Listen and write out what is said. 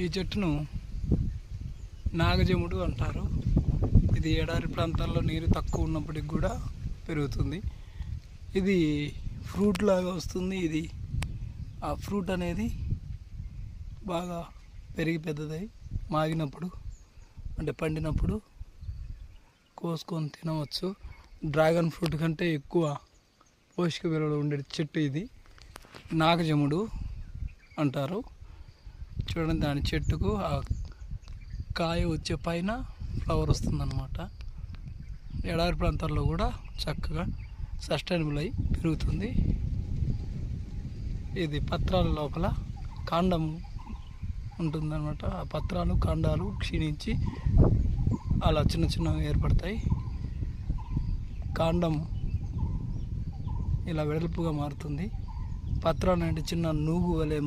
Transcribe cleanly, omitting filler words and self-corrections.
ఈ చెట్టును నాగజముడు అంటారు. ఇది ఎడారి ప్రాంతాల్లో నీరు తక్కువ ఉన్నప్పటికి కూడా పెరుగుతుంది. ఇది ఫ్రూట్ లాగా వస్తుంది. ఇది ఆ ఫ్రూట్ అనేది బాగా పెరిగి పెద్దదై మాగినప్పుడు అంటే పండినప్పుడు కోసుకొని తినవచ్చు. డ్రాగన్ ఫ్రూట్ కంటే ఎక్కువ పోషక విలువలు ఉండే చెట్టు ఇది. నాగజముడు అంటారు. చూడండి, దాని చెట్టుకు ఆ కాయ వచ్చే పైన ఫ్లవర్ వస్తుందన్నమాట. ఎడారి ప్రాంతాల్లో కూడా చక్కగా సస్టైనబుల్ అయి పెరుగుతుంది. ఇది పత్రాల లోపల కాండం ఉంటుందన్నమాట. ఆ పత్రాలు కాండాలు క్షీణించి అలా చిన్న చిన్నగా ఏర్పడతాయి. కాండం ఇలా వెడల్పుగా మారుతుంది. పత్రాలు అంటే చిన్న నూగు వలె